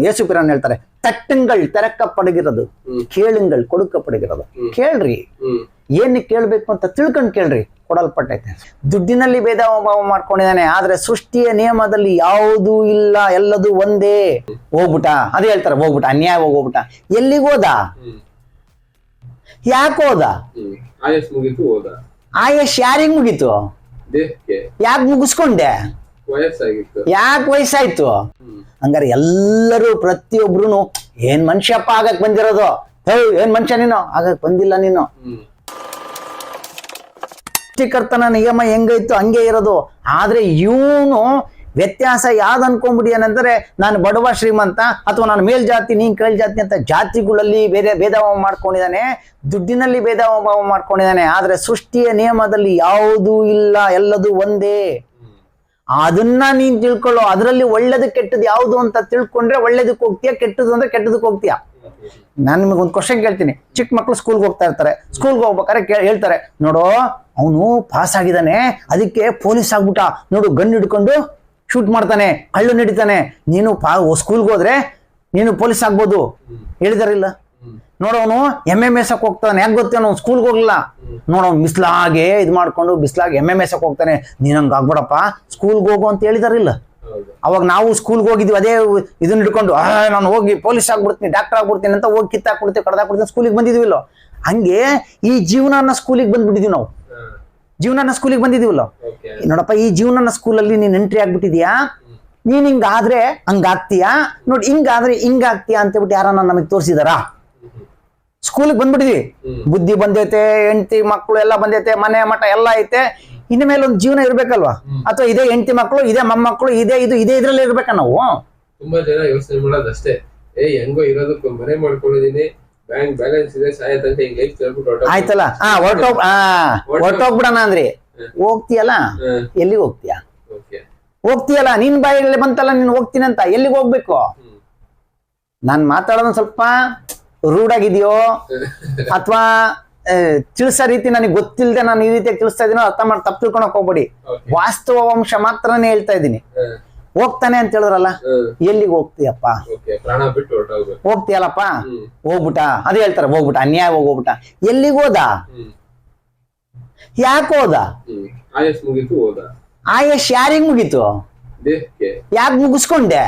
ಯೇಸುಪಿರಾನ್ ಹೇಳ್ತಾರೆ, ತಟ್ಟುங்கள் ತೆರಕப்படுகிறது, ಕೇಳುங்கள் ಕೊಡುಕப்படுகிறது. ಕೇಳ್ರಿ, ಏನ್ ಕೇಳ್ಬೇಕು ಅಂತ ತಿಳ್ಕೊಂಡ್ ಕೇಳ್ರಿ, ಕೊಡಲ್ಪಟ್ಟೈತೆ. ದುಡ್ಡಿನಲ್ಲಿ ಭೇದ ಭಾವ ಮಾಡ್ಕೊಂಡಿದ್ದಾನೆ, ಆದ್ರೆ ಸೃಷ್ಟಿಯ ನಿಯಮದಲ್ಲಿ ಯಾವುದೂ ಇಲ್ಲ, ಎಲ್ಲದೂ ಒಂದೇ. ಹೋಗ್ಬಿಟ್ಟ, ಅದೇ ಹೇಳ್ತಾರೆ, ಹೋಗ್ಬಿಟ್ಟ, ಅನ್ಯಾಯ ಹೋಗ್ಬಿಟ್ಟ. ಎಲ್ಲಿಗೋದ? ಯಾಕೋದ? ಆಯಸ್ ಯಾರಿಗ್ ಮುಗೀತು? ಯಾಕೆ ಮುಗಿಸ್ಕೊಂಡೆ? ಯಾಕೆ ವಯಸ್ಸಾಯ್ತು? ಹಂಗಾರೆ ಎಲ್ಲರೂ ಪ್ರತಿಯೊಬ್ರು ಏನ್ ಮನುಷ್ಯಪ್ಪ ಆಗಕ್ ಬಂದಿರೋದು, ಏನ್ ಮನುಷ್ಯ ನೀನು ಆಗಕ್ ಬಂದಿಲ್ಲ. ನೀನು ಸೃಷ್ಟಿಕರ್ತನ ನಿಯಮ ಹೆಂಗೈತು ಹಂಗೆ ಇರೋದು. ಆದ್ರೆ ಇವನು ವ್ಯತ್ಯಾಸ ಯಾವ್ದು ಅನ್ಕೊಂಡ್ಬಿಡಿ ಏನಂದ್ರೆ, ನಾನು ಬಡವ ಶ್ರೀಮಂತ ಅಥವಾ ನಾನು ಮೇಲ್ಜಾತಿ ನೀನ್ ಕೀಳ್ಜಾತಿ ಅಂತ ಜಾತಿಗಳಲ್ಲಿ ಭೇದ ಭಾವ ಮಾಡ್ಕೊಂಡಿದ್ದಾನೆ, ದುಡ್ಡಿನಲ್ಲಿ ಭೇದ ಭಾವ ಮಾಡ್ಕೊಂಡಿದ್ದಾನೆ. ಆದ್ರೆ ಸೃಷ್ಟಿಯ ನಿಯಮದಲ್ಲಿ ಯಾವುದೂ ಇಲ್ಲ, ಎಲ್ಲದೂ ಒಂದೇ. ಅದನ್ನ ನೀನ್ ತಿಳ್ಕೊಳ್ಳೋ. ಅದರಲ್ಲಿ ಒಳ್ಳೇದು ಕೆಟ್ಟದ್ದು ಯಾವುದು ಅಂತ ತಿಳ್ಕೊಂಡ್ರೆ ಒಳ್ಳೇದಕ್ಕೆ ಹೋಗ್ತೀಯ, ಕೆಟ್ಟದ್ದು ಅಂದ್ರೆ ಕೆಟ್ಟದಕ್ಕೆ ಹೋಗ್ತೀಯ. ನಾನು ನಿಮಗೆ ಒಂದು ಕ್ವಶನ್ ಕೇಳ್ತೀನಿ. ಚಿಕ್ಕ ಮಕ್ಳು ಸ್ಕೂಲ್ಗೆ ಹೋಗ್ತಾ ಇರ್ತಾರೆ, ಸ್ಕೂಲ್ಗೆ ಹೋಗ್ಬೇಕಾದ್ರೆ ಹೇಳ್ತಾರೆ, ನೋಡು ಅವನು ಪಾಸ್ ಆಗಿದ್ದಾನೆ, ಅದಕ್ಕೆ ಪೊಲೀಸ್ ಆಗ್ಬಿಟ್ಟ, ನೋಡು ಗನ್ ಹಿಡ್ಕೊಂಡು ಶೂಟ್ ಮಾಡ್ತಾನೆ, ಕಳ್ಳು ನಡಿತಾನೆ, ನೀನು ಸ್ಕೂಲ್ಗೆ ಹೋದ್ರೆ ನೀನು ಪೊಲೀಸ್ ಆಗ್ಬೋದು. ಹೇಳಿದಾರಿಲ್ಲ? ನೋಡೋನು MMS ಹೋಗ್ತಾನೆ, ಯಾಕೆ ಗೊತ್ತೇನೋ ಸ್ಕೂಲ್ಗೆ ಹೋಗ್ಲಿಲ್ಲ. ನೋಡೋನು ಬಿಸ್ಲಾಗೆ ಇದು ಮಾಡ್ಕೊಂಡು ಬಿಸ್ಲಾಗೆ MMS ಹೋಗ್ತಾನೆ, ನೀನಂಗೆ ಆಗ್ಬಿಡಪ್ಪ ಸ್ಕೂಲ್ಗೆ ಹೋಗು ಅಂತ ಹೇಳಿದಾರಿಲ್ಲ? ಅವಾಗ ನಾವು ಸ್ಕೂಲ್ಗೆ ಹೋಗಿದ್ವಿ, ಅದೇ ಇದನ್ನ ಹಿಡ್ಕೊಂಡು ನಾನು ಹೋಗಿ ಪೊಲೀಸ್ ಆಗ್ಬಿಡ್ತೀನಿ, ಡಾಕ್ಟರ್ ಆಗ್ಬಿಡ್ತೀನಿ ಅಂತ ಹೋಗಿ ಕಿತ್ತಾಕ್ಬಿಡ್ತೀವಿ, ಕಡ್ದಾಕ್ಬಿಡ್ತೀನಿ, ಸ್ಕೂಲಿಗೆ ಬಂದಿದೀವಿಲ್ಲ. ಹಂಗೆ ಈ ಜೀವನ ಸ್ಕೂಲಿಗೆ ಬಂದ್ಬಿಟ್ಟಿದೀವಿ ನಾವು. ಜೀವನ ಸ್ಕೂಲಿಗೆ ಬಂದಿದೀವಲ್ಲ. ನೋಡಪ್ಪ, ಈ ಜೀವನ ಸ್ಕೂಲಲ್ಲಿ ನೀನ್ ಎಂಟ್ರಿ ಆಗ್ಬಿಟ್ಟಿದ್ಯಾ, ನೀನ್ ಹಿಂಗಾದ್ರೆ ಹಂಗಾಗ್ತೀಯಾ, ನೋಡಿ ಹಿಂಗಾದ್ರೆ ಹಿಂಗಾಗ್ತೀಯಾ ಅಂತ ಹೇಳ್ಬಿಟ್ಟು ಯಾರನ್ನ ನಮಗ್ ತೋರಿಸಿದಾರ? ಸ್ಕೂಲಿಗೆ ಬಂದ್ಬಿಟ್ಟಿದ್ವಿ, ಬುದ್ಧಿ ಬಂದೈತೆ, ಹೆಂಡತಿ ಮಕ್ಕಳು ಎಲ್ಲ ಬಂದೈತೆ, ಮನೆ ಮಠ ಎಲ್ಲ ಐತೆ, ಇನ್ನ ಮೇಲೆ ಒಂದು ಜೀವನ ಇರ್ಬೇಕಲ್ವಾ? ಅಥವಾ ಇದೇ ಹೆಂಡತಿ ಮಕ್ಕಳು, ಇದೇ ಮೊಮ್ಮಕ್ಕಳು, ಇದೇ ಇದ್ರಲ್ಲಿ ಇರ್ಬೇಕ ನಾವು? ತುಂಬಾ ಜನ ಯೋಚನೆ ಮಾಡೋದಷ್ಟೇ, ಹೆಂಗೋ ಇರೋದಕ್ಕೆ ಮನೆ ಮಾಡ್ಕೊಂಡಿದೀನಿ, ಬ್ಯಾಂಕ್ ಬ್ಯಾಲೆನ್ಸ್ ಇದೆ, ಸಾಯತಂತೆ ಹಿಂಗ್ ಲೈಫ್ ಹೇಳ್ಬಿಟ್ಟು ಆಯ್ತಲ್ಲ, ಹೊರಟೋಗ್ಬಿಡೋಣ ಅಂದ್ರಿ, ಹೋಗ್ತೀಯಲ್ಲ, ಎಲ್ಲಿಗೆ ಹೋಗ್ತೀಯ? ಹೋಗ್ತೀಯಲ್ಲ, ನಿನ್ ಬಾಯಲ್ಲಿ ಬಂತಲ್ಲ ನೀನ್ ಹೋಗ್ತೀನಿ ಅಂತ, ಎಲ್ಲಿಗೆ ಹೋಗ್ಬೇಕು? ನಾನ್ ಮಾತಾಡೋದು ಸ್ವಲ್ಪ ರೂಢ್ ಆಗಿದೆಯೋ ಅಥವಾ ತಿಳಿಸೋ ರೀತಿ ನನಗೆ ಗೊತ್ತಿಲ್ಲದೆ ನಾನು ಈ ರೀತಿಯಾಗಿ ತಿಳಿಸ್ತಾ ಇದೀನೋ ಅರ್ಥ ಮಾಡಿ ತಪ್ಪು ತಿಳ್ಕೊಳಕ್ ಹೋಗ್ಬೇಡಿ. ವಾಸ್ತವ ಅಂಶ ಮಾತ್ರನೇ ಹೇಳ್ತಾ ಇದ್ದೀನಿ. ಹೋಗ್ತಾನೆ ಅಂತ ಹೇಳಿದ್ರಲ್ಲ, ಎಲ್ಲಿಗೆ ಹೋಗ್ತೀಯಪ್ಪ? ಹೋಗ್ತೀಯಲ್ಲಪ್ಪ, ಹೋಗ್ಬಿಟ್ಟ, ಅದೇ ಹೇಳ್ತಾರೆ, ಹೋಗ್ಬಿಟ್ಟ, ಅನ್ಯಾಯ ಹೋಗ್ಬಿಟ್ಟ. ಎಲ್ಲಿಗೋದ? ಯಾಕೋದ? ಆಯಸ್ ಯಾರಿಗ್ ಮುಗೀತು? ಯಾಕೆ ಮುಗಿಸ್ಕೊಂಡೆ?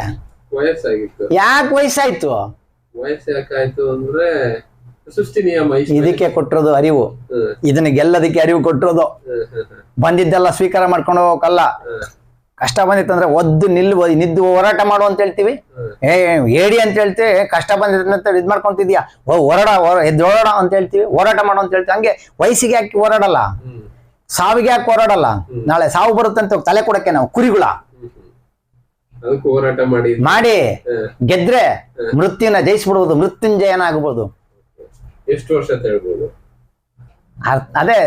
ಯಾಕೆ ವಯಸ್ಸಾಯ್ತು? ವಯಸ್ಸಾಯ್ತು ಅಂದ್ರೆ ಸೃಷ್ಟಿ ನಿಯಮ, ಇದಕ್ಕೆ ಕೊಟ್ಟಿರೋದು ಅರಿವು. ಇದನ್ನ ಗೆಲ್ಲದಕ್ಕೆ ಅರಿವು ಕೊಟ್ಟಿರೋದು. ಬಂದಿದ್ದೆಲ್ಲ ಸ್ವೀಕಾರ ಮಾಡ್ಕೊಂಡು ಹೋಗಲ್ಲ. ಕಷ್ಟ ಬಂದಿತ್ತಂದ್ರೆ ಒದ್ದು ನಿದ್ದು ಹೋರಾಟ ಮಾಡು ಅಂತ ಹೇಳ್ತೀವಿ, ಹೇಳಿ ಅಂತ ಹೇಳ್ತೀವಿ. ಕಷ್ಟ ಬಂದಿತ್ತ ಇದ್ ಮಾಡ್ಕೊಂತಿದ್ಯಾ, ಎದ್ದೋಡ ಅಂತ ಹೇಳ್ತೀವಿ, ಹೋರಾಟ ಮಾಡು ಅಂತ ಹೇಳ್ತೀವಿ. ಹಂಗೆ ವಯಸ್ಸಿಗೆ ಯಾಕೆ ಹೋರಾಡಲ್ಲ, ಸಾವಿಗೆ ಯಾಕೆ ಹೋರಾಡಲ್ಲ? ನಾಳೆ ಸಾವು ಬರುತ್ತೆ ಅಂತ ತಲೆ ಕೊಡಕ್ಕೆ ನಾವು ಕುರಿಗಳ ಹೋರಾಟ ಮಾಡಿ ಗೆದ್ರೆ ಮೃತ್ಯುನ ಜಯಿಸ್ಬಿಡ್ಬೋದು, ಮೃತ್ಯುಂಜಯನಾಗಬಹುದು. ಎಷ್ಟು ವರ್ಷ ಅಂತ ಹೇಳ್ಬೋದು? ಅದೇ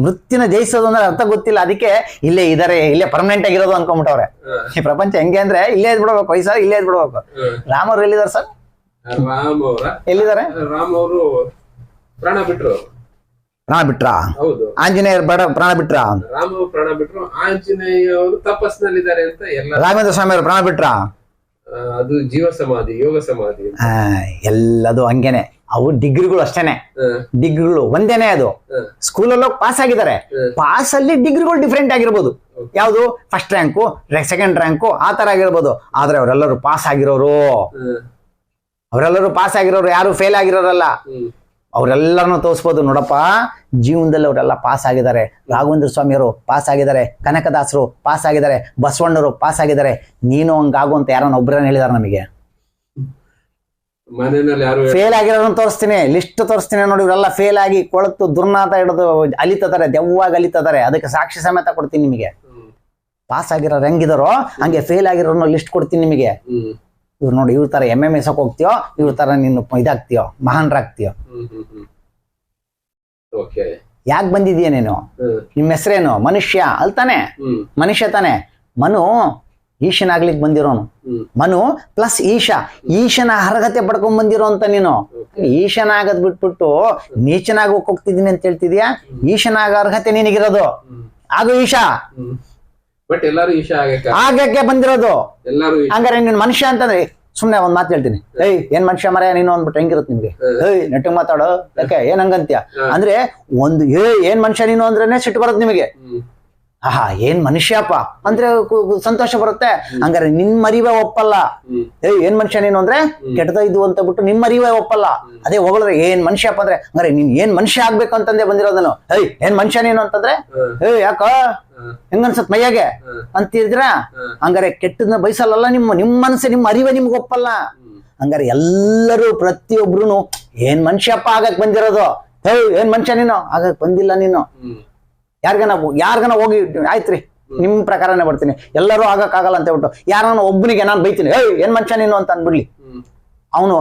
ಮೃತ್ಯುನ ಜಯಿಸೋದು ಅಂದ್ರೆ ಅರ್ಥ ಗೊತ್ತಿಲ್ಲ, ಅದಕ್ಕೆ ಇಲ್ಲೇ ಇದಾರೆ, ಇಲ್ಲೇ ಪರ್ಮನೆಂಟ್ ಆಗಿರೋದು ಅನ್ಕೊಂಡ್ಬಿಟ್ಟವ್ರೆ. ಈ ಪ್ರಪಂಚ ಹೆಂಗೆ ಅಂದ್ರೆ ಇಲ್ಲೇ ಇದ್ಬಿಡ್ಬೇಕು, ವಯಸ್ಸ ಇಲ್ಲೇ ಇದ್ಬಿಡ್ಬೇಕು. ರಾಮ್ ಅವ್ರು ಎಲ್ಲಿದ್ದಾರೆ ಸರ್? ರಾಮ್ ಅವರ ಎಲ್ಲಿದ್ದಾರೆ? ರಾಮ್ ಅವರು ಪ್ರಾಣ ಬಿಟ್ರು. ಪ್ರಾಣ ಬಿಟ್ರಾ? ಹೌದು. ಆಂಜನೇಯರ್ ಪ್ರಾಣ ಬಿಟ್ರಾ? ರಾಮ ಪ್ರಾಣ ಬಿಟ್ರು, ಆಂಜನೇಯ ಅವರು ತಪಸ್ನಲ್ಲಿದ್ದಾರೆ ಅಂತ ಎಲ್ಲ. ರಾಘವೇಂದ್ರ ಸ್ವಾಮಿ ಅವರು ಪ್ರಾಣ ಬಿಟ್ರಾ? ಅದು ಜೀವ ಸಮಾಧಿ, ಯೋಗ ಸಮಾಧಿ. ಎಲ್ಲದು ಹಂಗೇನೆ. ಅವು ಡಿಗ್ರಿಗಳು ಅಷ್ಟೇನೆ, ಡಿಗ್ರಿಗಳು ಒಂದೇನೆ. ಅದು ಸ್ಕೂಲಲ್ಲಿ ಪಾಸ್ ಆಗಿದ್ದಾರೆ, ಪಾಸ್ ಅಲ್ಲಿ ಡಿಗ್ರಿಗಳು ಡಿಫ್ರೆಂಟ್ ಆಗಿರ್ಬೋದು. ಯಾವುದು ಫಸ್ಟ್ ರ್ಯಾಂಕು, ಸೆಕೆಂಡ್ ರ್ಯಾಂಕು, ಆ ತರ ಆಗಿರ್ಬೋದು. ಆದ್ರೆ ಅವರೆಲ್ಲರೂ ಪಾಸ್ ಆಗಿರೋರು, ಯಾರು ಫೇಲ್ ಆಗಿರೋರಲ್ಲ. ಅವರೆಲ್ಲರನ್ನು ತೋರಿಸ್ಬೋದು. ನೋಡಪ್ಪ, ಜೀವನದಲ್ಲಿ ಅವರೆಲ್ಲ ಪಾಸ್ ಆಗಿದ್ದಾರೆ. ರಾಘವೇಂದ್ರ ಸ್ವಾಮಿಯವರು ಪಾಸ್ ಆಗಿದ್ದಾರೆ, ಕನಕದಾಸರು ಪಾಸ್ ಆಗಿದ್ದಾರೆ, ಬಸವಣ್ಣವರು ಪಾಸ್ ಆಗಿದ್ದಾರೆ. ನೀನು ಹಂಗಾಗು ಅಂತ ಯಾರನ್ನ ಒಬ್ಬರನ್ನ ಹೇಳಿದಾರೆ ನಮಗೆ? ಫೇಲ್ ಆಗಿರೋದನ್ನ ತೋರಿಸ್ತೀನಿ, ಲಿಸ್ಟ್ ತೋರಿಸ್ತೀನಿ. ನೋಡಿ, ಇವರೆಲ್ಲ ಫೇಲ್ ಆಗಿ ಕೊಳತು ದುರ್ನಾತ ಹಿಡಿದು ಅಲಿತಿದ್ದಾರೆ, ದೆವ್ವಾಗಿ ಅಲಿತಿದ್ದಾರೆ. ಅದಕ್ಕೆ ಸಾಕ್ಷಿ ಸಮೇತ ಕೊಡ್ತೀನಿ ನಿಮಗೆ. ಪಾಸ್ ಆಗಿರೋರು ಹೆಂಗಿದಾರೋ ಹಂಗೆ ಫೇಲ್ ಆಗಿರೋರ್ನ ಲಿಸ್ಟ್ ಕೊಡ್ತೀನಿ ನಿಮಗೆ. ಇವ್ರು ನೋಡಿ, ಇವ್ರ ತರ MMS ಹೋಗ್ತೀಯೋ, ಇವ್ರ ತರ ನೀನು ಇದಾಗ್ತೀಯೋ, ಮಹಾನ್ರಾಗ್ತೀಯೋ. ಯಾಕೆ ಬಂದಿದೀಯ ನೀನು? ನಿಮ್ಮ ಹೆಸರೇನು? ಮನುಷ್ಯ ಅಲ್ತಾನೆ? ಮನುಷ್ಯ ತಾನೆ. ಮನು ಈಶನಾಗ್ಲಿಕ್ಕೆ ಬಂದಿರೋನು. ಮನು ಪ್ಲಸ್ ಈಶನ ಅರ್ಹತೆ ಪಡ್ಕೊಂಡ್ ಬಂದಿರೋ ಅಂತ ನೀನು. ಈಶನಾಗದ್ ಬಿಟ್ಬಿಟ್ಟು ನೀಚನಾಗ ಹೋಗ್ತಿದ್ದೀನಿ ಅಂತ ಹೇಳ್ತಿದ್ಯಾ? ಈಶನಾಗ ಅರ್ಹತೆ ನಿನಗಿರೋದು. ಆಗು ಈಶಾ. ಬಟ್ ಎಲ್ಲರೂ ಈಶಾ ಆಗಕ್ಕೆ ಬಂದಿರೋದು. ಹಂಗಾರೆ ನೀನ್ ಮನುಷ್ಯ ಅಂತಂದ್ರೆ ಸುಮ್ನೆ ಒಂದ್ ಮಾತು ಹೇಳ್ತೀನಿ, ಏಯ್ ಏನ್ ಮನುಷ್ಯ ಮರ ನೀನು ಅಂದ್ಬಿಟ್ಟು ಹೆಂಗಿರುತ್ತೆ ನಿಮ್ಗೆ? ಏಯ್ ನೆಟ್ಟಿಗೆ ಮಾತಾಡೋ, ಯಾಕೆ ಏನ್ ಹಂಗಂತ್ಯ ಅಂದ್ರೆ ಒಂದು ಏನ್ ಮನುಷ್ಯ ನೀನು ಅಂದ್ರೇನೆ ಸಿಟ್ಟು ಬರುತ್ತೆ ನಿಮಗೆ. ಆಹಾ ಏನ್ ಮನುಷ್ಯಪ್ಪ ಅಂದ್ರೆ ಸಂತೋಷ ಬರುತ್ತೆ. ಹಂಗಾರೆ ನಿನ್ ಮರಿವೇ ಒಪ್ಪಲ್ಲ. ಏಯ್ ಏನ್ ಮನುಷ್ಯ ನೀನು ಅಂದ್ರೆ ಕೆಟ್ಟದ್ದು ಅಂತ ಬಿಟ್ಟು ನಿಮ್ ಮರಿವೇ ಒಪ್ಪಲ್ಲ. ಅದೇ ಹೊಗಳಿದ್ರೆ ಏನ್ ಮನುಷ್ಯಪ್ಪ ಅಂದ್ರೆ ಹಂಗಾರೆ ನೀನ್ ಏನ್ ಮನುಷ್ಯ ಆಗ್ಬೇಕು ಅಂತಂದೆ ಬಂದಿರೋದನ್ನು. ಏಯ್ ಏನ್ ಮನುಷ್ಯ ನೀನು ಅಂತಂದ್ರೆ ಏಯ್ ಯಾಕ ಹೆಂಗನ್ಸತ್ ಮೈಯಾಗೆ ಅಂತಿದ್ರ. ಹಂಗಾರೆ ಕೆಟ್ಟದನ್ನ ಬಯಸಲ್ಲ. ನಿಮ್ ಮನಸ್ಸು ನಿಮ್ ಅರಿವೇ ನಿಮ್ಗೆ ಒಪ್ಪಲ್ಲ. ಹಂಗಾರೆ ಎಲ್ಲರೂ ಪ್ರತಿಯೊಬ್ರು ಏನ್ ಮನುಷ್ಯಪ್ಪ ಆಗಕ್ ಬಂದಿರೋದು. ಏಯ್ ಏನ್ ಮನುಷ್ಯ ನೀನು ಆಗಕ್ ಬಂದಿಲ್ಲ ನೀನು. ಯಾರ್ಗನ ಹೋಗಿ ಆಯ್ತ್ರಿ ನಿಮ್ ಪ್ರಕಾರನೇ ಬರ್ತೀನಿ, ಎಲ್ಲರೂ ಆಗಕ್ಕಾಗಲ್ಲ ಅಂತ ಹೇಳ್ಬಿಟ್ಟು ಯಾರನ್ನ ಒಬ್ಬನಿಗೆ ನಾನು ಬೈತೀನಿ, ಏಯ್ ಏನ್ ಮನುಷ್ಯ ನೀನು ಅಂತ ಅನ್ಬಿಡ್ಲಿ. ಅವನು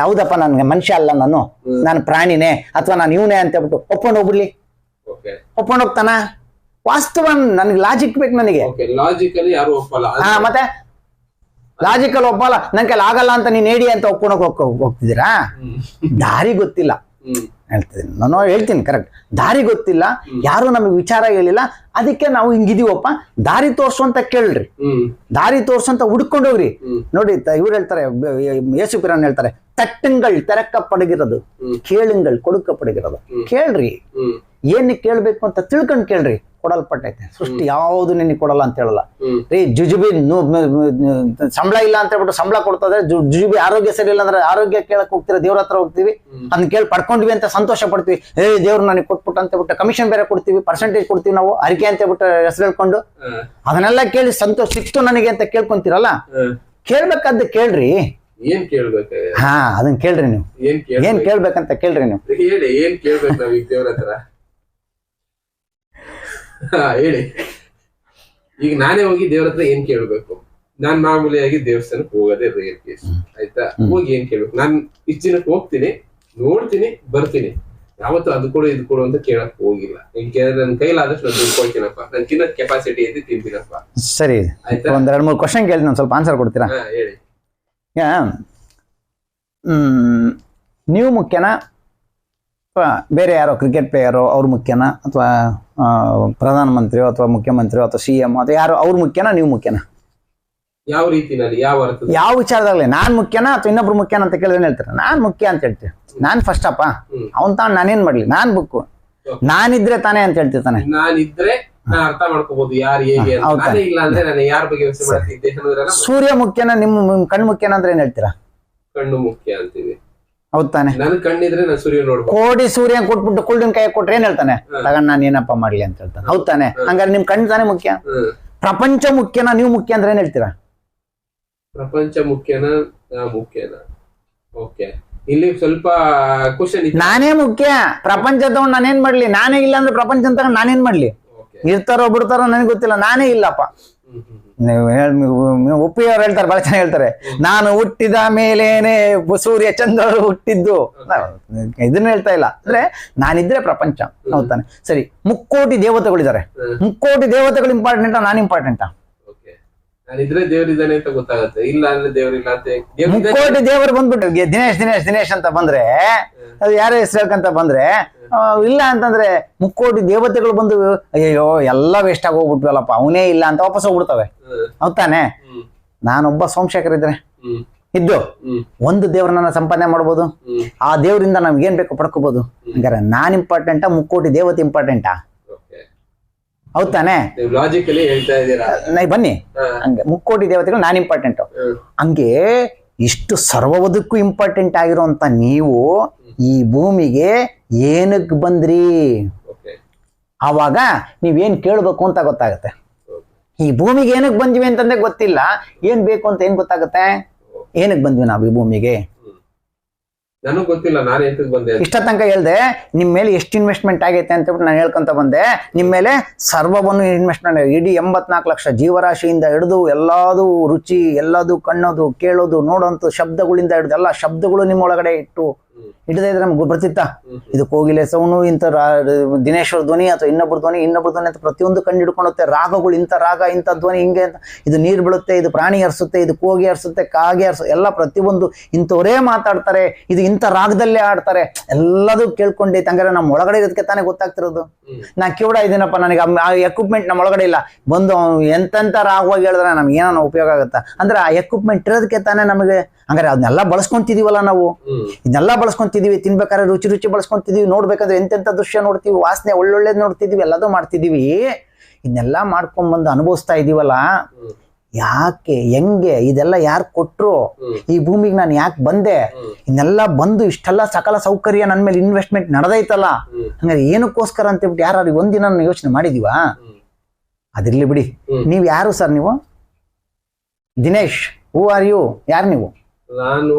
ಹೌದಪ್ಪ ನನ್ಗೆ ಮನುಷ್ಯ ಅಲ್ಲ, ನಾನು ಪ್ರಾಣಿನೇ ಅಥವಾ ನಾನು ಇವನೇ ಅಂತ ಹೇಳ್ಬಿಟ್ಟು ಒಪ್ಕೊಂಡು ಹೋಗ್ಬಿಡ್ಲಿ. ಒಪ್ಕೊಂಡು ಹೋಗ್ತಾನ? ವಾಸ್ತವ ನನ್ಗೆ ಲಾಜಿಕ್ ಬೇಕು. ನನಗೆ ಮತ್ತೆ ಲಾಜಿಕಲ್ ಒಪ್ಪಲ್ಲ, ನನ್ ಕೈಲಿ ಆಗಲ್ಲ ಅಂತ ನೀನ್ ಹೇಳಿ ಅಂತ ಒಪ್ಕೊಂಡೋಗ್ ಹೋಗ್ತಿದ್ದೀರಾ? ದಾರಿ ಗೊತ್ತಿಲ್ಲ ಹೇಳ್ತಿದ್ದೀನಿ ನಾನು, ಹೇಳ್ತೀನಿ ಕರೆಕ್ಟ್. ದಾರಿ ಗೊತ್ತಿಲ್ಲ, ಯಾರು ನಮಗೆ ವಿಚಾರ ಹೇಳಿಲ್ಲ, ಅದಕ್ಕೆ ನಾವು ಹಿಂಗಿದೀವಪ್ಪ. ದಾರಿ ತೋರ್ಸು ಅಂತ ಕೇಳ್ರಿ, ದಾರಿ ತೋರ್ಸು ಅಂತ ಹುಡ್ಕೊಂಡೋಗ್ರಿ. ನೋಡಿ ಇವ್ರು ಹೇಳ್ತಾರೆ, ಯೇಸುಪಿರನ್ ಹೇಳ್ತಾರೆ, ತಟ್ಟಂಗಳ್ ತೆರಕப்படுகிறது, ಕೇಳುಂಗಳ್ ಕೊಡುಕப்படுகிறது. ಕೇಳ್ರಿ, ಏನ್ ಕೇಳ್ಬೇಕು ಅಂತ ತಿಳ್ಕೊಂಡ್ ಕೇಳ್ರಿ. ಕೊಡಲ್ಪಟ್ಟೈತೆ ಸೃಷ್ಟಿ, ಯಾವ್ದು ನಿನಗೆ ಕೊಡಲ್ಲ ಅಂತ ಹೇಳಲ್ಲ ರೀ. ಜುಜುಬಿ ಸಂಬಳ ಇಲ್ಲ ಅಂತ ಹೇಳ್ಬಿಟ್ಟು ಸಂಬಳ ಕೊಡ್ತದೆ. ಜುಜುಬಿ ಆರೋಗ್ಯ ಸರಿ ಇಲ್ಲ ಅಂದ್ರೆ ಆರೋಗ್ಯ ಕೇಳಕ್ ಹೋಗ್ತೀರಾ, ದೇವ್ರ ಹತ್ರ ಹೋಗ್ತೀವಿ, ಅದನ್ನ ಕೇಳಿ ಪಡ್ಕೊಂಡ್ವಿ ಅಂತ ಸಂತೋಷ ಪಡ್ತೀವಿ. ದೇವ್ರು ನನಗೆ ಕೊಟ್ಬಿಟ್ಟು ಅಂತ ಹೇಳ್ಬಿಟ್ಟು ಕಮಿಷನ್ ಬೇರೆ ಕೊಡ್ತೀವಿ, ಪರ್ಸೆಂಟೇಜ್ ಕೊಡ್ತೀವಿ ನಾವು, ಅರಿಕೆ ಅಂತ ಹೇಳ್ಬಿಟ್ಟು ಹೆಸರು ಹೇಳ್ಕೊಂಡು. ಅದನ್ನೆಲ್ಲ ಕೇಳಿ ಸಂತೋಷ ಸಿಕ್ತು ನನಗೆ ಅಂತ ಕೇಳ್ಕೊಂತೀರಲ್ಲ, ಕೇಳ್ಬೇಕಾದ್ದು ಕೇಳ್ರಿ. ಏನ್ ಕೇಳ್ಬೇಕು? ಅದನ್ನ ಕೇಳ್ರಿ ನೀವು. ಏನ್ ಕೇಳ್ಬೇಕಂತ ಕೇಳ್ರಿ ನೀವು. ಹೇಳಿ ಏನ್ ಕೇಳ್ಬೇಕು ನಾವ್ ಈಗ ದೇವ್ರ ಹತ್ರ? ಹೇಳಿ. ಈಗ ನಾನೇ ಹೋಗಿ ದೇವ್ರ ಹತ್ರ ಏನ್ ಕೇಳ್ಬೇಕು? ನಾನ್ ಮಾಮೂಲಿಯಾಗಿ ದೇವಸ್ಥಾನಕ್ಕೆ ಹೋಗೋದೇ ರೇರ್ ಕೇಸ್, ಆಯ್ತಾ? ಹೋಗಿ ಏನ್ ಕೇಳ್ಬೇಕು? ನಾನ್ ಇಷ್ಟ ದಿನಕ್ಕೆ ಹೋಗ್ತೀನಿ, ನೋಡ್ತೀನಿ, ಬರ್ತೀನಿ. ಯಾವತ್ತು ಅದು ಕೊಡು ಇದು ಕೊಡು ಅಂತ ಕೇಳಕ್ ಹೋಗಿಲ್ಲ. ನನ್ ಕೈಲಾದಷ್ಟು ನಾನು ದುಡ್ಕೊಳ್ತೀನಪ್ಪ, ನನ್ ತಿನ್ನೋದ್ ಕೆಪಾಸಿಟಿ ಐತಿ, ತಿಂತೀನಪ್ಪ. ಸರಿ, ಆಯ್ತಾ? ಒಂದ್ 2-3 ಕ್ವಶನ್ ಕೇಳಿ ನಾನು ಸ್ವಲ್ಪ ಆನ್ಸರ್ ಕೊಡ್ತೀರಾ? ಹೇಳಿ. ನೀವು ಮುಖ್ಯನಾ ಅಥವಾ ಬೇರೆ ಯಾರೋ ಕ್ರಿಕೆಟ್ ಪ್ಲೇಯರು ಅವ್ರು ಮುಖ್ಯನಾ, ಅಥವಾ ಪ್ರಧಾನಮಂತ್ರಿಯೋ ಅಥವಾ ಮುಖ್ಯಮಂತ್ರಿಯೋ ಅಥವಾ CM ಅಥವಾ ಯಾರು ಅವ್ರು ಮುಖ್ಯನಾ, ನೀವು ಮುಖ್ಯನಾ? ಯಾವ ರೀತಿನಲ್ಲಿ, ಯಾವ ವಿಚಾರದಾಗಲಿ ನಾನ್ ಮುಖ್ಯನಾ ಅಥವಾ ಇನ್ನೊಬ್ರು ಮುಖ್ಯನಾ ಅಂತ ಕೇಳಿದ್ರೆ ಹೇಳ್ತಾರೆ ನಾನ್ ಮುಖ್ಯ ಅಂತ ಹೇಳ್ತೀವಿ. ನಾನ್ ಫಸ್ಟ್ ಅಪ್ಪ, ಅವ್ನ್ ತಾನು ನಾನೇನ್ ಮಾಡ್ಲಿ, ನಾನ್ ಬುಕ್ಕು, ನಾನಿದ್ರೆ ತಾನೇ ಅಂತ ಹೇಳ್ತಿರ್ತಾನೆ. ನಾನಿದ್ರೆ ಅರ್ಥ ಮಾಡ್ಕೋಬಹುದು ಯಾರು ಹೇಗೆ. ಇಲ್ಲ ಅಂದ್ರೆ ನಾನು ಯಾರ ಬಗ್ಗೆ ಯೋಚನೆ ಮಾಡ್ತಿದ್ದೆ. ಸೂರ್ಯ ಮುಖ್ಯನಾ, ನಿಮ್ ಕಣ್ಣು ಮುಖ್ಯನಾ ಅಂದ್ರೆ ಏನ್ ಹೇಳ್ತೀರಾ? ಕಣ್ಣು ಮುಖ್ಯ ಅಂತೀವಿ. ಹೌದ್ ತಾನೆ? ನನ್ ಕಣ್ಣಿದ್ರೆ ನಾನು ಸೂರ್ಯ ನೋಡ್ಬೋದು. ಕೋಡಿ ಸೂರ್ಯ ಕೊಟ್ಬಿಟ್ಟು ಕುಳ್ಳಿನ ಕೈ ಕೊಟ್ರೆ ಏನ್ ಹೇಳ್ತಾನೆ? ತಗೊಂಡ್ ನಾನು ಏನಪ್ಪ ಮಾಡ್ಲಿ ಅಂತ ಹೇಳ್ತಾನೆ. ಹೌದ್ ತಾನೆ? ಹಂಗಾರೆ ನಿಮ್ ಕಣ್ಣು ತಾನೇ ಮುಖ್ಯ. ಪ್ರಪಂಚ ಮುಖ್ಯನಾ, ನೀವು ಮುಖ್ಯ ಅಂದ್ರೆ ಏನ್ ಹೇಳ್ತೀರಾ? ಪ್ರಪಂಚ ಮುಖ್ಯನಾ, ಮುಖ್ಯನಾ? ಓಕೆ, ಇಲ್ಲಿ ಸ್ವಲ್ಪ ಕ್ವಶನ್. ನಾನೇ ಮುಖ್ಯ, ಪ್ರಪಂಚ ತಗೊಂಡ್ ನಾನೇನ್ ಮಾಡ್ಲಿ? ನಾನೇ ಇಲ್ಲ ಅಂದ್ರೆ ಪ್ರಪಂಚ ತಗೊಂಡ್ ನಾನೇನ್ ಮಾಡ್ಲಿ? ಇರ್ತಾರೋ ಬಿಡ್ತಾರೋ ನನಗೆ ಗೊತ್ತಿಲ್ಲ, ನಾನೇ ಇಲ್ಲಪ್ಪ. ಉಪ್ಪಿಯವ್ರು ಹೇಳ್ತಾರೆ, ಬಹಳ ಚೆನ್ನಾಗಿ ಹೇಳ್ತಾರೆ, ನಾನು ಹುಟ್ಟಿದ ಮೇಲೇನೆ ಸೂರ್ಯ ಚಂದ್ರರು ಹುಟ್ಟಿದ್ದು. ಇದನ್ನ ಹೇಳ್ತಾ ಇಲ್ಲ, ಅಂದ್ರೆ ನಾನಿದ್ರೆ ಪ್ರಪಂಚ. ಹೌದಾನೆ? ಸರಿ, 3 ಕೋಟಿ ದೇವತೆಗಳಿದ್ದಾರೆ. 3 ಕೋಟಿ ದೇವತೆಗಳು ಇಂಪಾರ್ಟೆಂಟಾ, ನಾನು ಇಂಪಾರ್ಟೆಂಟಾ? ನಾನಿದ್ರೆ ದೇವ್ರಿದ್ದಾನೆ ಅಂತ ಗೊತ್ತಾಗತ್ತೆ, ಇಲ್ಲ ಅಂದ್ರೆ ದೇವ್ರಿಲ್ಲ ಅಂತ. 3 ಕೋಟಿ ದೇವರು ಬಂದ್ಬಿಟ್ಟು ದಿನೇಶ್ ದಿನೇಶ್ ದಿನೇಶ್ ಅಂತ ಬಂದ್ರೆ, ಅದು ಯಾರ ಹೆಸರು ಹೇಳ್ಕಂತ ಬಂದ್ರೆ, ಇಲ್ಲ ಅಂತಂದ್ರೆ 3 ಕೋಟಿ ದೇವತೆಗಳು ಬಂದು ಅಯ್ಯೋ ಎಲ್ಲ ವೇಸ್ಟ್ ಆಗಿ ಹೋಗ್ಬಿಟ್ವಲ್ಲಪ್ಪ, ಅವನೇ ಇಲ್ಲ ಅಂತ ವಾಪಸ್ ಹೋಗ್ಬಿಡ್ತವೆ. ಹೌದಾನೆ? ನಾನೊಬ್ಬ ಸೋಮಶೇಖರ್ ಇದ್ರೆ ಇದ್ದು ಒಂದು ದೇವ್ರನ್ನ ಸಂಪಾದನೆ ಮಾಡ್ಬೋದು, ಆ ದೇವರಿಂದ ನಮ್ಗೆ ಏನ್ ಬೇಕು ಪಡ್ಕೋಬಹುದು. ಹಂಗಾರೆ ನಾನ್ ಇಂಪಾರ್ಟೆಂಟಾ, 3 ಕೋಟಿ ದೇವತೆ ಇಂಪಾರ್ಟೆಂಟಾ? ಹೌದಾನೆ? ಲಾಜಿಕಲಿ ಹೇಳ್ತಾ ಇದ್ದೀರಾ. ಬನ್ನಿ, ಹಂಗೆ 3 ಕೋಟಿ ದೇವತೆಗಳು ನಾನ್ ಇಂಪಾರ್ಟೆಂಟ್. ಹಂಗೆ ಇಷ್ಟು ಸರ್ವದಕ್ಕೂ ಇಂಪಾರ್ಟೆಂಟ್ ಆಗಿರೋಂತ ನೀವು ಈ ಭೂಮಿಗೆ ಏನಕ್ ಬಂದ್ರಿ? ಆವಾಗ ನೀವೇನ್ ಕೇಳ್ಬೇಕು ಅಂತ ಗೊತ್ತಾಗತ್ತೆ. ಈ ಭೂಮಿಗೆ ಏನಕ್ ಬಂದ್ವಿ ಅಂತಂದ್ರೆ ಗೊತ್ತಿಲ್ಲ, ಏನ್ ಬೇಕು ಅಂತ ಏನ್ ಗೊತ್ತಾಗತ್ತೆ? ಏನಕ್ ಬಂದ್ವಿ ನಾವು ಈ ಭೂಮಿಗೆ? ನನಗ್ ಗೊತ್ತಿಲ್ಲ, ನಾನು ಎಂತಕ್ ಬಂದೆ. ಇಷ್ಟ ತನಕ ಹೇಳ್ದೆ ನಿಮ್ ಮೇಲೆ ಎಷ್ಟು ಇನ್ವೆಸ್ಟ್ಮೆಂಟ್ ಆಗೈತೆ ಅಂತ ಹೇಳ್ಬಿಟ್ಟು ನಾನು ಹೇಳ್ಕೊಂತ ಬಂದೆ. ನಿಮ್ ಮೇಲೆ ಸರ್ವವನ್ನು ಇನ್ವೆಸ್ಟ್ಮೆಂಟ್, ಇಡೀ 84 ಲಕ್ಷ ಜೀವರಾಶಿಯಿಂದ ಹಿಡಿದು ಎಲ್ಲಾದು ರುಚಿ, ಎಲ್ಲದು ಕಣ್ಣೋದು, ಕೇಳೋದು, ನೋಡೋಂತ ಶಬ್ದಗಳಿಂದ ಹಿಡಿದು ಎಲ್ಲ ಶಬ್ದಗಳು ನಿಮ್ಮ ಒಳಗಡೆ ಇಟ್ಟು ಹಿಡಿದೇ ಇದ್ರೆ ನಮ್ಗೆ ಬರ್ತಿತ್ತ ಇದು ಕೋಗಿಲೆ ಸೌನು ಇಂಥ ದಿನೇಶ್ವರ ಧ್ವನಿ ಅಥವಾ ಇನ್ನೊಬ್ಬರ ಧ್ವನಿ ಅಂತ ಪ್ರತಿಯೊಂದು ಕಂಡು ಹಿಡ್ಕೊಳುತ್ತೆ. ರಾಗಗಳು ಇಂಥ ರಾಗ ಇಂಥ ಧ್ವನಿ ಹಿಂಗೆ ಅಂತ, ಇದು ನೀರು ಬೀಳುತ್ತೆ, ಇದು ಪ್ರಾಣಿ ಹರಿಸುತ್ತೆ, ಇದು ಕೋಗಿ ಹರಿಸುತ್ತೆ, ಕಾಗೆ ಹರಿಸುತ್ತೆ, ಎಲ್ಲ ಪ್ರತಿಯೊಂದು ಇಂಥವರೇ ಮಾತಾಡ್ತಾರೆ, ಇದು ಇಂಥ ರಾಗದಲ್ಲೇ ಆಡ್ತಾರೆ, ಎಲ್ಲದೂ ಕೇಳ್ಕೊಂಡೈತೆ. ಹಂಗಾರೆ ನಮ್ಮ ಒಳಗಡೆ ಇರೋದಕ್ಕೆ ತಾನೇ ಗೊತ್ತಾಗ್ತಿರೋದು. ನಾ ಕಿವುಡ ಇದ್ದೀನಪ್ಪ, ನನಗೆ ಆ ಎಕ್ವಿಪ್ಮೆಂಟ್ ನಮ್ಮ ಒಳಗಡೆ ಇಲ್ಲ, ಬಂದು ಎಂತೆಂಥ ರಾಗವಾಗಿ ಹೇಳಿದ್ರೆ ನಮ್ಗೆ ಏನೋ ಉಪಯೋಗ ಆಗುತ್ತಾ ಅಂದ್ರೆ ಆ ಎಕ್ವಿಪ್ಮೆಂಟ್ ಇರೋದಕ್ಕೆ ತಾನೇ ನಮಗೆ. ಹಂಗಾರೆ ಅದನ್ನೆಲ್ಲ ಬಳಸ್ಕೊಂತಿದೀವಲ್ಲ ನಾವು, ಇದನ್ನೆಲ್ಲ ಬಳಸ್ಕೊಂತಿದೀವಿ, ತಿನ್ಬೇಕಾದ್ರೆ ರುಚಿ ರುಚಿ ಬಳಸ್ಕೊಂತಿದೀವಿ, ನೋಡ್ಬೇಕಾದ್ರೆ ಎಂತೆಂಥ ದೃಶ್ಯ ನೋಡ್ತೀವಿ, ವಾಸನೆ ಒಳ್ಳೊಳ್ಳೇದ್ ನೋಡ್ತಿದೀವಿ, ಎಲ್ಲದೂ ಮಾಡ್ತಿದೀವಿ. ಇದನ್ನೆಲ್ಲ ಮಾಡ್ಕೊಂಡ್ಬಂದು ಅನುಭವಿಸ್ತಾ ಇದೀವಲ್ಲ, ಯಾಕೆ ಹೆಂಗೆ ಇದೆಲ್ಲ ಯಾರು ಕೊಟ್ರು, ಈ ಭೂಮಿಗೆ ನಾನು ಯಾಕೆ ಬಂದೆ, ಇದನ್ನೆಲ್ಲ ಬಂದು ಇಷ್ಟೆಲ್ಲ ಸಕಲ ಸೌಕರ್ಯ ನನ್ನ ಮೇಲೆ ಇನ್ವೆಸ್ಟ್ಮೆಂಟ್ ನಡೆದೈತಲ್ಲ, ಹಂಗಾರೆ ಏನಕ್ಕೋಸ್ಕರ ಅಂತ ಹೇಳ್ಬಿಟ್ಟು ಯಾರು ಒಂದಿನ ಯೋಚನೆ ಮಾಡಿದೀವಾ? ಅದಿರ್ಲಿ ಬಿಡಿ. ನೀವ್ ಯಾರು ಸರ್? ನೀವು ದಿನೇಶ್, ಹೂ ಆರ್ ಯು? ಯಾರು ನೀವು? ನಾನು